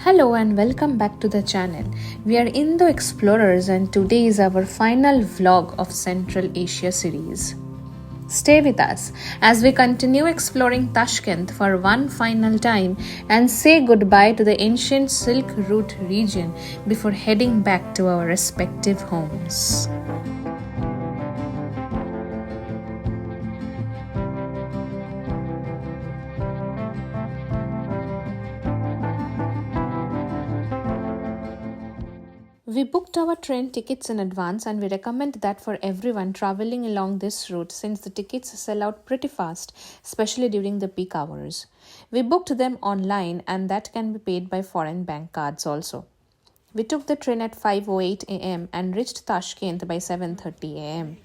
Hello and welcome back to the channel. We are Indo Explorers and today is our final vlog of Central Asia series. Stay with us as we continue exploring Tashkent for one final time and say goodbye to the ancient Silk Route region before heading back to our respective homes. We booked our train tickets in advance and we recommend that for everyone traveling along this route since the tickets sell out pretty fast, especially during the peak hours. We booked them online and that can be paid by foreign bank cards also. We took the train at 5:08 am and reached Tashkent by 7:30 am.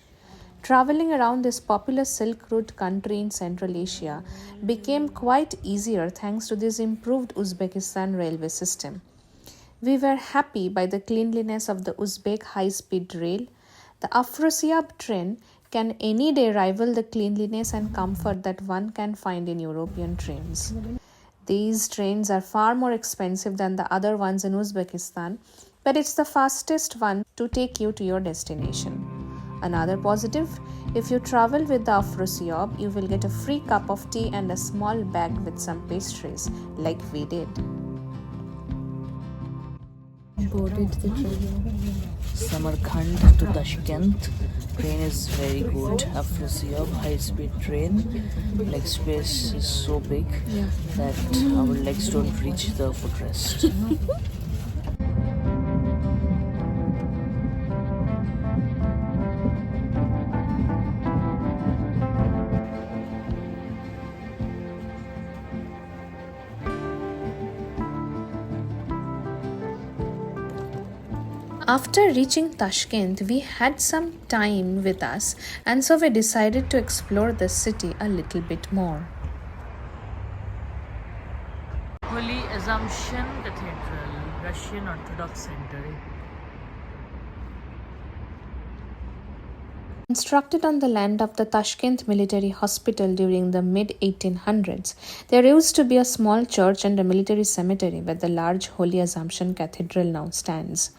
Traveling around this popular Silk Route country in Central Asia became quite easier thanks to this improved Uzbekistan railway system. We were happy by the cleanliness of the Uzbek Highspeed rail. The Afrosiyob train can any day rival the cleanliness and comfort that one can find in European trains. These trains are far more expensive than the other ones in Uzbekistan, but it's the fastest one to take you to your destination. Another positive, if you travel with the Afrosiyob, you will get a free cup of tea and a small bag with some pastries, like we did. Boarded the train. Samarkand to Tashkent. Train is very good. Afrosiyob high-speed train. Leg space is so big that our legs don't reach the footrest. After reaching Tashkent, we had some time with us and so we decided to explore the city a little bit more. Holy Assumption Cathedral, Russian Orthodox Center. Constructed on the land of the Tashkent Military Hospital during the mid-1800s, there used to be a small church and a military cemetery where the large Holy Assumption Cathedral now stands.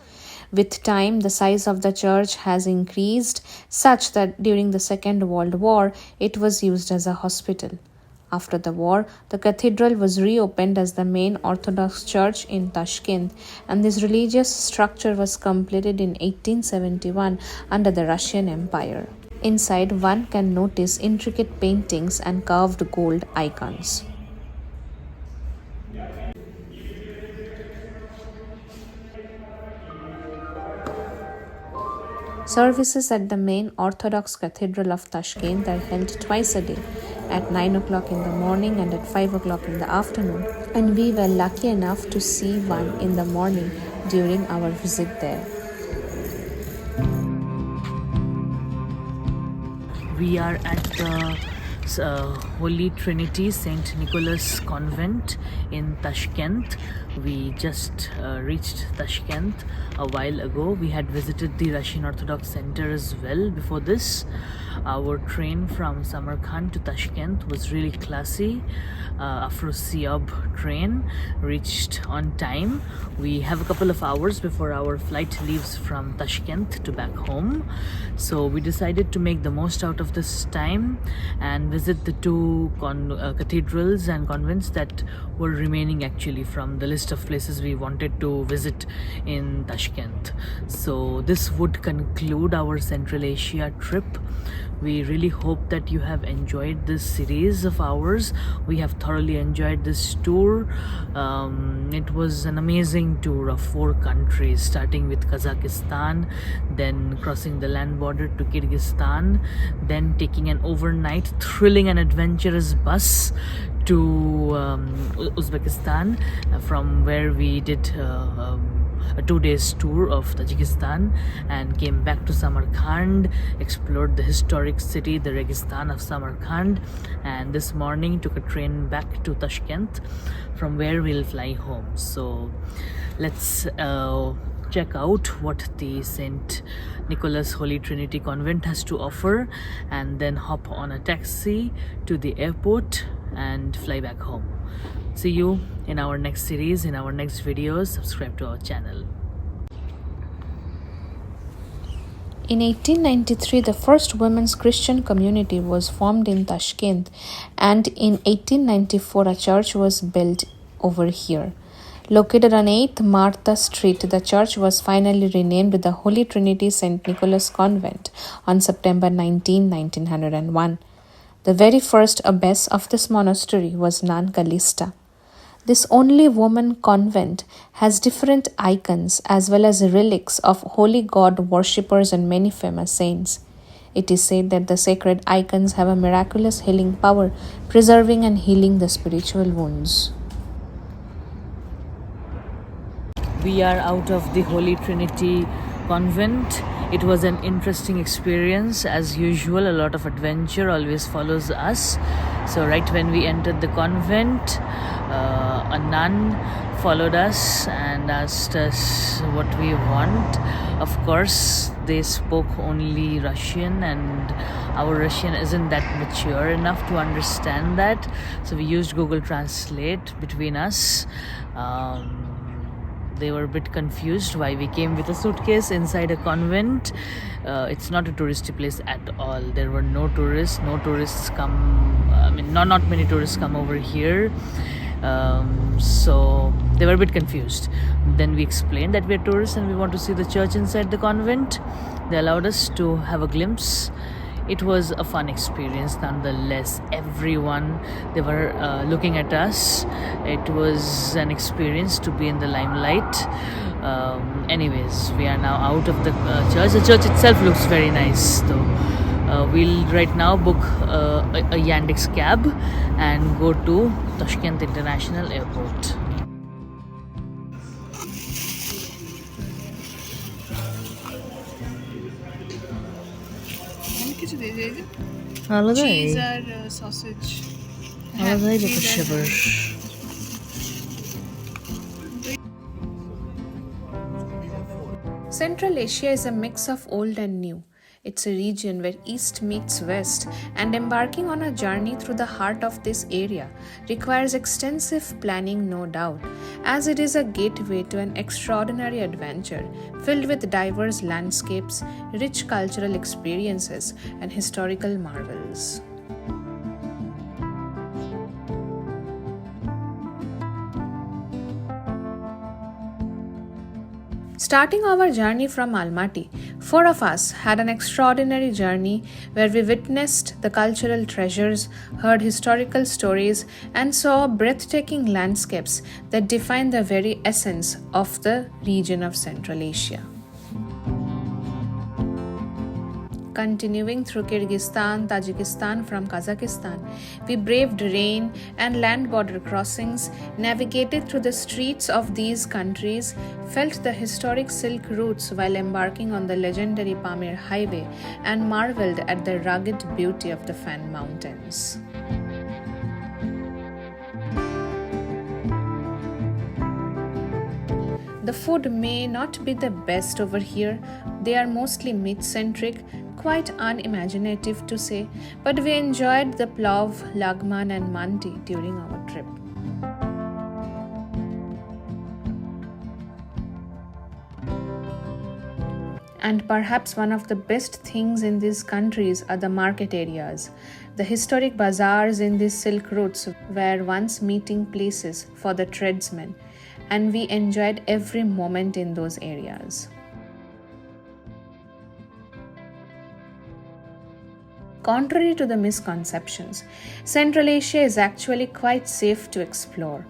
With time, the size of the church has increased such that during the Second World War, it was used as a hospital. After the war, the cathedral was reopened as the main Orthodox church in Tashkent, and this religious structure was completed in 1871 under the Russian Empire. Inside, one can notice intricate paintings and carved gold icons. Services at the main Orthodox Cathedral of Tashkent are held twice a day, at 9 o'clock in the morning and at 5 o'clock in the afternoon, and we were lucky enough to see one in the morning during our visit there. We are at the Holy Trinity St. Nicholas Convent in Tashkent. We just reached Tashkent a while ago. We had visited the Russian Orthodox Center as well before this. Our train from Samarkand to Tashkent was really classy. Afrosiyob train reached on time. We have a couple of hours before our flight leaves from Tashkent to back home. So we decided to make the most out of this time and visit the two cathedrals and convents that were remaining actually from the list of places we wanted to visit in Tashkent. So this would conclude our Central Asia trip. We really hope that you have enjoyed this series of ours. We have thoroughly enjoyed this tour. It was an amazing tour of 4 countries, starting with Kazakhstan, then crossing the land border to Kyrgyzstan, then taking an overnight thrilling and adventurous bus to Uzbekistan, from where we did a 2 days tour of Tajikistan and came back to Samarkand, explored the historic city, the Registan of Samarkand, and this morning took a train back to Tashkent, from where we'll fly home. So let's check out what the St. Nicholas Holy Trinity Convent has to offer and then hop on a taxi to the airport and fly back home. See you in our next series, in our next videos. Subscribe to our channel. In 1893, the first women's Christian community was formed in Tashkent, and in 1894, a church was built over here. Located on 8th Martha Street, the church was finally renamed the Holy Trinity St. Nicholas Convent on September 19, 1901. The very first abbess of this monastery was Nun Calista. This only woman convent has different icons as well as relics of holy god worshippers and many famous saints. It is said that the sacred icons have a miraculous healing power, preserving and healing the spiritual wounds. We are out of the Holy Trinity Convent. It was an interesting experience. As usual, a lot of adventure always follows us. So right when we entered the convent, a nun followed us and asked us what we want. Of course, they spoke only Russian, and our Russian isn't that mature enough to understand that. So we used Google Translate between us. They were a bit confused why we came with a suitcase inside a convent. It's not a touristy place at all. There were no tourists. No tourists come. Not many tourists come over here. So they were a bit confused. Then we explained that we're tourists and we want to see the church inside the convent. They allowed us to have a glimpse. It was a fun experience nonetheless. Everyone, they were looking at us. It was an experience to be in the limelight. Anyways, we are now out of the church. The church itself looks very nice though. We'll right now book a Yandex cab and go to Tashkent International Airport. Cheese or sausage. Central Asia is a mix of old and new. It's a region where East meets West, and embarking on a journey through the heart of this area requires extensive planning, no doubt, as it is a gateway to an extraordinary adventure filled with diverse landscapes, rich cultural experiences, and historical marvels. Starting our journey from Almaty, 4 of us had an extraordinary journey where we witnessed the cultural treasures, heard historical stories, and saw breathtaking landscapes that define the very essence of the region of Central Asia. Continuing through Kyrgyzstan, Tajikistan from Kazakhstan, we braved rain and land border crossings, navigated through the streets of these countries, felt the historic Silk routes while embarking on the legendary Pamir Highway, and marveled at the rugged beauty of the Fan Mountains. The food may not be the best over here. They are mostly meat-centric, quite unimaginative to say, but we enjoyed the plow, lagman and mandi during our trip. And perhaps one of the best things in these countries are the market areas. The historic bazaars in these silk routes were once meeting places for the tradesmen, and we enjoyed every moment in those areas. Contrary to the misconceptions, Central Asia is actually quite safe to explore.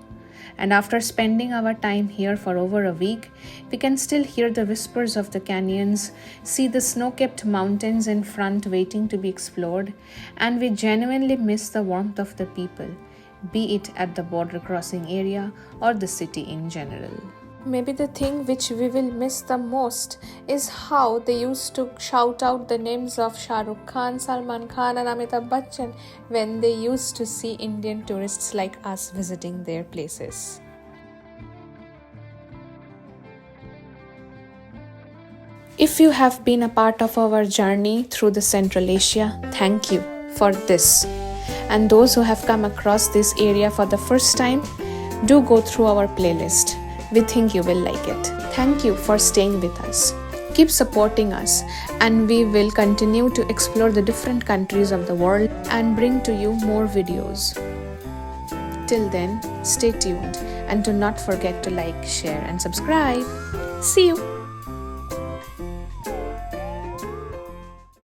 And after spending our time here for over a week, we can still hear the whispers of the canyons, see the snow-capped mountains in front waiting to be explored, and we genuinely miss the warmth of the people, be it at the border crossing area or the city in general. Maybe the thing which we will miss the most is how they used to shout out the names of Shah Rukh Khan, Salman Khan and Amitabh Bachchan when they used to see Indian tourists like us visiting their places. If you have been a part of our journey through the Central Asia, thank you for this. And those who have come across this area for the first time, Do go through our playlist. We think you will like it. Thank you for staying with us. Keep supporting us, and we will continue to explore the different countries of the world and bring to you more videos. Till then, stay tuned and do not forget to like, share, and subscribe. See you.